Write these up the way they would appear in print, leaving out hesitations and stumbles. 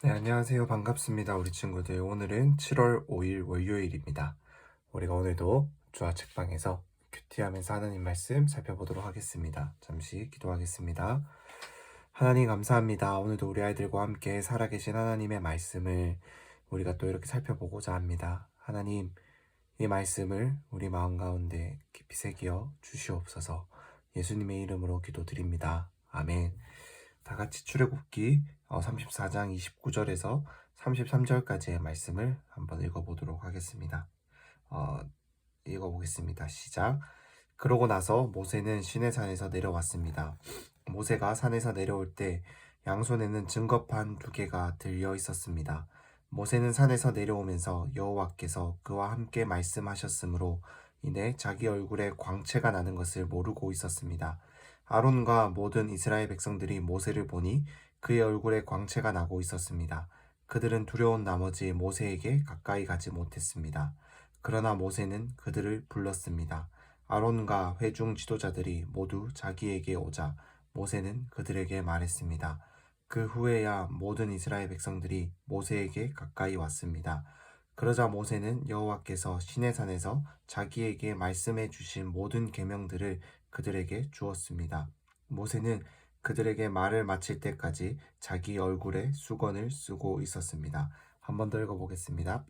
네, 안녕하세요. 반갑습니다. 우리 친구들. 오늘은 7월 5일 월요일입니다. 우리가 오늘도 주와 책방에서 큐티하면서 하나님 말씀 살펴보도록 하겠습니다. 잠시 기도하겠습니다. 하나님 감사합니다. 오늘도 우리 아이들과 함께 살아계신 하나님의 말씀을 우리가 또 이렇게 살펴보고자 합니다. 하나님, 이 말씀을 우리 마음 가운데 깊이 새겨 주시옵소서. 예수님의 이름으로 기도드립니다. 아멘. 다 같이 출애굽기 34장 29절에서 33절까지의 말씀을 한번 읽어보도록 하겠습니다. 어, 읽어보겠습니다. 시작. 그러고 나서 모세는 시내산에서 내려왔습니다. 모세가 산에서 내려올 때 양손에는 증거판 2개가 들려 있었습니다. 모세는 산에서 내려오면서 여호와께서 그와 함께 말씀하셨으므로 이내 자기 얼굴에 광채가 나는 것을 모르고 있었습니다. 아론과 모든 이스라엘 백성들이 모세를 보니 그의 얼굴에 광채가 나고 있었습니다. 그들은 두려운 나머지 모세에게 가까이 가지 못했습니다. 그러나 모세는 그들을 불렀습니다. 아론과 회중 지도자들이 모두 자기에게 오자 모세는 그들에게 말했습니다. 그 후에야 모든 이스라엘 백성들이 모세에게 가까이 왔습니다. 그러자 모세는 여호와께서 시내산에서 자기에게 말씀해 주신 모든 계명들을 그들에게 주었습니다. 모세는 그들에게 말을 마칠 때까지 자기 얼굴에 수건을 쓰고 있었습니다. 한 번 더 읽어보겠습니다.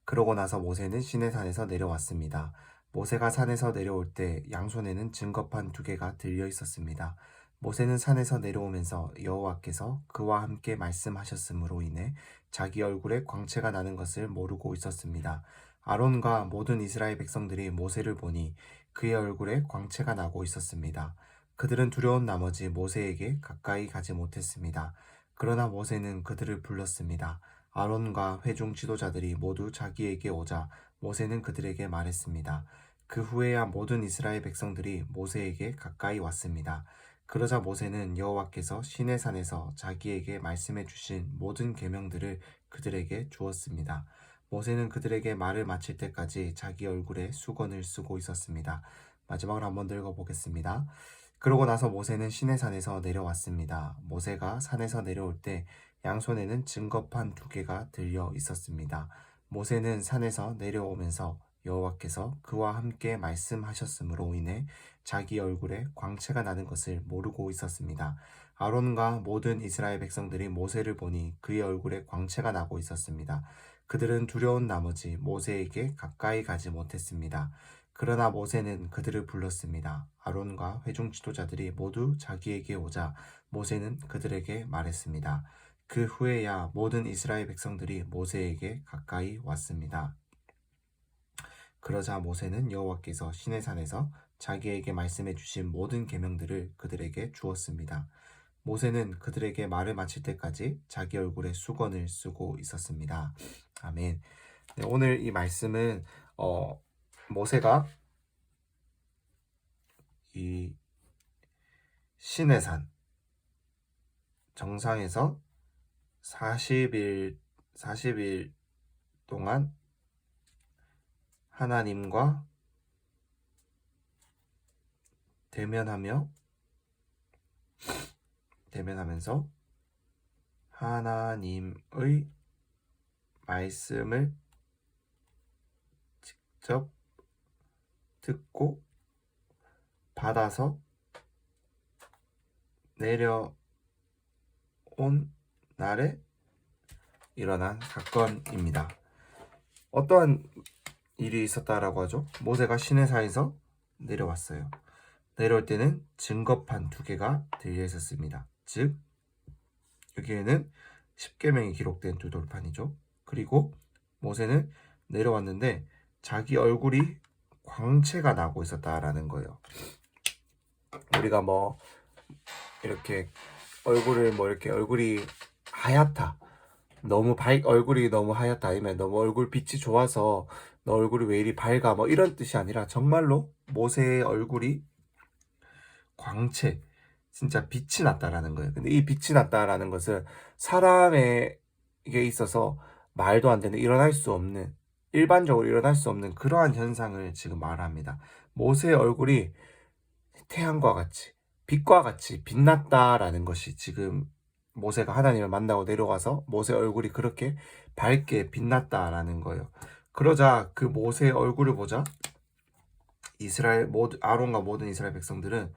그러고 나서 모세는 시내산에서 내려왔습니다. 모세가 산에서 내려올 때 양손에는 증거판 2개가 들려 있었습니다. 모세는 산에서 내려오면서 여호와께서 그와 함께 말씀하셨으므로 인해 자기 얼굴에 광채가 나는 것을 모르고 있었습니다. 아론과 모든 이스라엘 백성들이 모세를 보니 그의 얼굴에 광채가 나고 있었습니다. 그들은 두려운 나머지 모세에게 가까이 가지 못했습니다. 그러나 모세는 그들을 불렀습니다. 아론과 회중 지도자들이 모두 자기에게 오자 모세는 그들에게 말했습니다. 그 후에야 모든 이스라엘 백성들이 모세에게 가까이 왔습니다. 그러자 모세는 여호와께서 시내산에서 자기에게 말씀해 주신 모든 계명들을 그들에게 주었습니다. 모세는 그들에게 말을 마칠 때까지 자기 얼굴에 수건을 쓰고 있었습니다. 마지막으로 한번 더 읽어보겠습니다. 그러고 나서 모세는 시내산에서 내려왔습니다. 모세가 산에서 내려올 때 양손에는 증거판 2개가 들려 있었습니다. 모세는 산에서 내려오면서 여호와께서 그와 함께 말씀하셨으므로 인해 자기 얼굴에 광채가 나는 것을 모르고 있었습니다. 아론과 모든 이스라엘 백성들이 모세를 보니 그의 얼굴에 광채가 나고 있었습니다. 그들은 두려운 나머지 모세에게 가까이 가지 못했습니다. 그러나 모세는 그들을 불렀습니다. 아론과 회중 지도자들이 모두 자기에게 오자 모세는 그들에게 말했습니다. 그 후에야 모든 이스라엘 백성들이 모세에게 가까이 왔습니다. 그러자 모세는 여호와께서 시내산에서 자기에게 말씀해 주신 모든 계명들을 그들에게 주었습니다. 모세는 그들에게 말을 마칠 때까지 자기 얼굴에 수건을 쓰고 있었습니다. 아멘. 네, 오늘 이 말씀은 모세가 이 시내산 정상에서 40일 동안 하나님과 대면하면서 하나님의 말씀을 직접 듣고 받아서 내려온 날에 일어난 사건입니다. 어떠한 일이 있었다라고 하죠? 모세가 시내산에서 내려왔어요. 내려올 때는 증거판 2개가 들려 있었습니다. 즉 여기에는 10계명이 기록된 두 돌판이죠. 그리고 모세는 내려왔는데 자기 얼굴이 광채가 나고 있었다라는 거예요. 우리가 이렇게 얼굴이 하얗다. 얼굴이 너무 하얗다. 아니면 너무 얼굴 빛이 좋아서 너 얼굴이 왜 이리 밝아. 이런 뜻이 아니라 정말로 모세의 얼굴이 광채, 진짜 빛이 났다라는 거예요. 근데 이 빛이 났다라는 것은 사람에게 있어서 말도 안 되는, 일반적으로 일어날 수 없는 그러한 현상을 지금 말합니다. 모세의 얼굴이 태양과 같이, 빛과 같이 빛났다라는 것이 지금 모세가 하나님을 만나고 내려와서 모세 얼굴이 그렇게 밝게 빛났다라는 거예요. 그러자 그 모세의 얼굴을 보자 아론과 모든 이스라엘 백성들은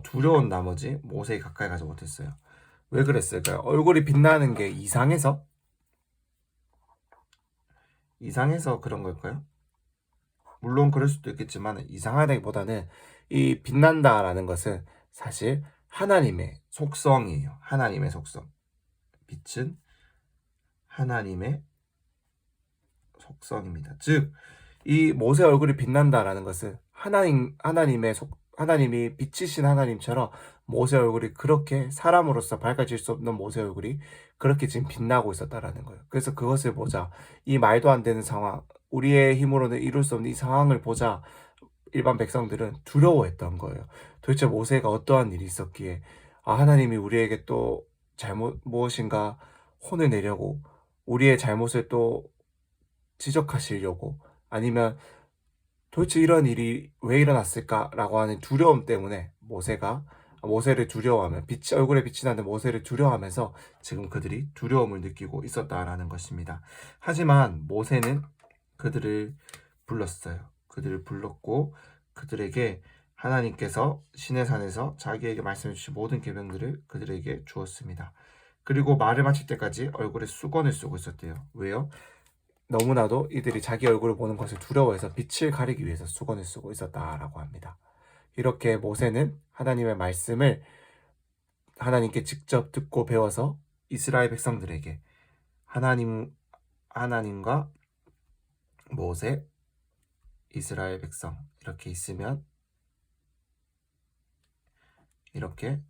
두려운 나머지 모세에 가까이 가지 못했어요. 왜 그랬을까요? 얼굴이 빛나는 게 이상해서 그런 걸까요? 물론 그럴 수도 있겠지만 이상하다기보다는 이 빛난다라는 것은 사실 하나님의 속성이에요. 하나님의 속성. 빛은 하나님의 속성입니다. 즉, 이 모세 얼굴이 빛난다라는 것은 하나님이 빛이신 하나님처럼 모세 얼굴이 그렇게 사람으로서 밝아질 수 없는 모세 얼굴이 그렇게 지금 빛나고 있었다라는 거예요. 그래서 그것을 보자. 이 말도 안 되는 상황, 우리의 힘으로는 이룰 수 없는 이 상황을 보자 일반 백성들은 두려워했던 거예요. 도대체 모세가 어떠한 일이 있었기에 하나님이 우리에게 또 무엇인가 혼을 내려고 우리의 잘못을 또 지적하시려고 아니면 도대체 이런 일이 왜 일어났을까라고 하는 두려움 때문에 모세를 두려워하며 얼굴에 빛이 나는 모세를 두려워하면서 지금 그들이 두려움을 느끼고 있었다라는 것입니다. 하지만 모세는 그들을 불렀어요. 그들을 불렀고 그들에게 하나님께서 시내산에서 자기에게 말씀해 주신 모든 계명들을 그들에게 주었습니다. 그리고 말을 마칠 때까지 얼굴에 수건을 쓰고 있었대요. 왜요? 너무나도 이들이 자기 얼굴을 보는 것을 두려워해서 빛을 가리기 위해서 수건을 쓰고 있었다라고 합니다. 이렇게 모세는 하나님의 말씀을 하나님께 직접 듣고 배워서 이스라엘 백성들에게 하나님과 모세, 이스라엘 백성 이렇게 있으면 이렇게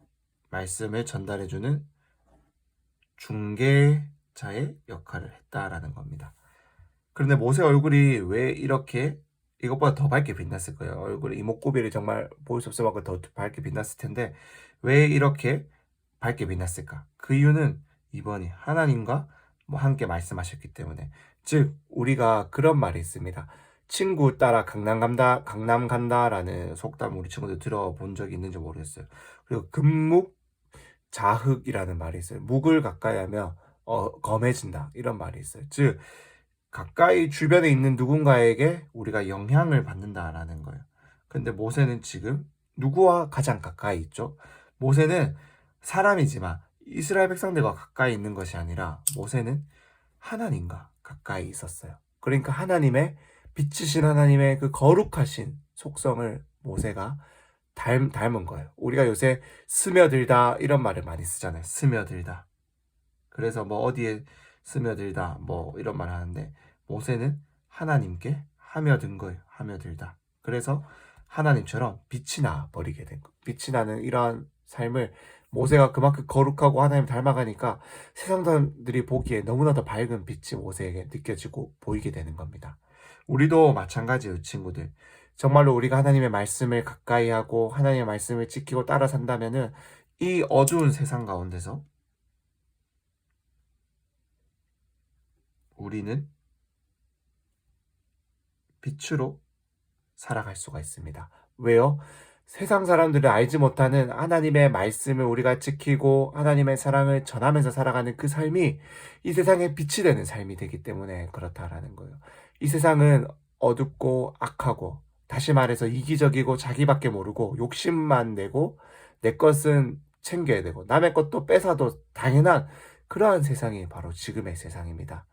말씀을 전달해주는 중개자의 역할을 했다라는 겁니다. 그런데 모세 얼굴이 왜 이렇게 이것보다 더 밝게 빛났을 거예요. 얼굴에 이목구비를 정말 보일 수 없을 만큼 더 밝게 빛났을 텐데 왜 이렇게 밝게 빛났을까? 그 이유는 이번이 하나님과 함께 말씀하셨기 때문에. 즉 우리가 그런 말이 있습니다. 친구 따라 강남 간다라는 속담 우리 친구들 들어본 적이 있는지 모르겠어요. 그리고 금묵자흑이라는 말이 있어요. 묵을 가까이 하면 검해진다 이런 말이 있어요. 즉 가까이 주변에 있는 누군가에게 우리가 영향을 받는다라는 거예요. 근데 모세는 지금 누구와 가장 가까이 있죠? 모세는 사람이지만 이스라엘 백성들과 가까이 있는 것이 아니라 모세는 하나님과 가까이 있었어요. 그러니까 빛이신 하나님의 그 거룩하신 속성을 모세가 닮은 거예요. 우리가 요새 스며들다 이런 말을 많이 쓰잖아요. 스며들다. 그래서 어디에 스며들다 이런 말 하는데 모세는 하나님께 하며든 거예요. 하며들다. 그래서 하나님처럼 빛이 나 버리게 된 거예요. 빛이 나는 이러한 삶을 모세가 그만큼 거룩하고 하나님 닮아가니까 세상 사람들이 보기에 너무나 더 밝은 빛이 모세에게 느껴지고 보이게 되는 겁니다. 우리도 마찬가지예요, 친구들. 정말로 우리가 하나님의 말씀을 가까이 하고 하나님의 말씀을 지키고 따라 산다면은 이 어두운 세상 가운데서 우리는 빛으로 살아갈 수가 있습니다. 왜요? 세상 사람들은 알지 못하는 하나님의 말씀을 우리가 지키고 하나님의 사랑을 전하면서 살아가는 그 삶이 이 세상에 빛이 되는 삶이 되기 때문에 그렇다라는 거예요. 이 세상은 어둡고 악하고 다시 말해서 이기적이고 자기밖에 모르고 욕심만 내고 내 것은 챙겨야 되고 남의 것도 뺏어도 당연한 그러한 세상이 바로 지금의 세상입니다.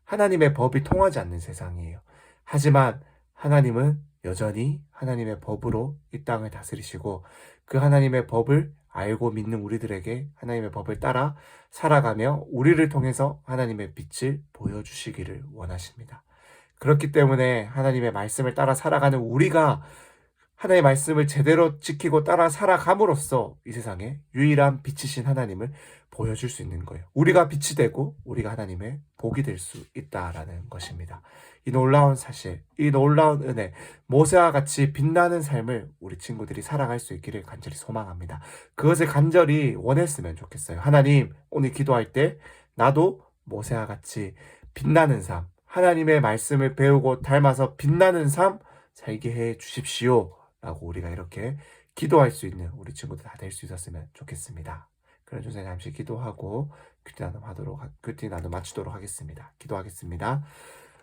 하나님의 법이 통하지 않는 세상이에요. 하지만 하나님은 여전히 하나님의 법으로 이 땅을 다스리시고 그 하나님의 법을 알고 믿는 우리들에게 하나님의 법을 따라 살아가며 우리를 통해서 하나님의 빛을 보여주시기를 원하십니다. 그렇기 때문에 하나님의 말씀을 따라 살아가는 우리가 하나님의 말씀을 제대로 지키고 따라 살아감으로써 이 세상에 유일한 빛이신 하나님을 보여줄 수 있는 거예요. 우리가 빛이 되고 우리가 하나님의 복이 될 수 있다라는 것입니다. 이 놀라운 사실, 이 놀라운 은혜, 모세와 같이 빛나는 삶을 우리 친구들이 살아갈 수 있기를 간절히 소망합니다. 그것을 간절히 원했으면 좋겠어요. 하나님, 오늘 기도할 때 나도 모세와 같이 빛나는 삶, 하나님의 말씀을 배우고 닮아서 빛나는 삶 살게 해 주십시오. 라고 우리가 이렇게 기도할 수 있는 우리 친구들 다 될 수 있었으면 좋겠습니다. 그런 중에 잠시 기도하고 큐티 나눔 마치도록 하겠습니다. 기도하겠습니다.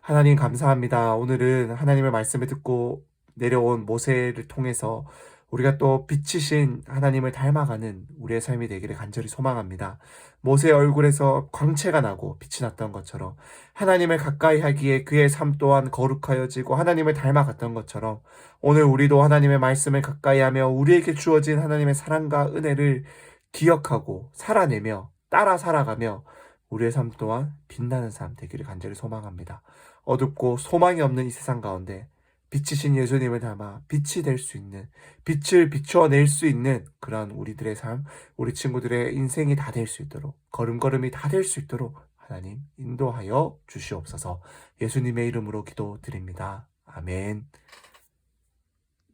하나님 감사합니다. 오늘은 하나님의 말씀을 듣고 내려온 모세를 통해서 우리가 또 빛이신 하나님을 닮아가는 우리의 삶이 되기를 간절히 소망합니다. 모세의 얼굴에서 광채가 나고 빛이 났던 것처럼 하나님을 가까이 하기에 그의 삶 또한 거룩하여지고 하나님을 닮아갔던 것처럼 오늘 우리도 하나님의 말씀을 가까이 하며 우리에게 주어진 하나님의 사랑과 은혜를 기억하고 살아내며 따라 살아가며 우리의 삶 또한 빛나는 삶 되기를 간절히 소망합니다. 어둡고 소망이 없는 이 세상 가운데 빛이신 예수님을 닮아 빛이 될 수 있는, 빛을 비추어낼 수 있는 그런 우리들의 삶, 우리 친구들의 인생이 다 될 수 있도록, 걸음걸음이 다 될 수 있도록 하나님 인도하여 주시옵소서. 예수님의 이름으로 기도드립니다. 아멘.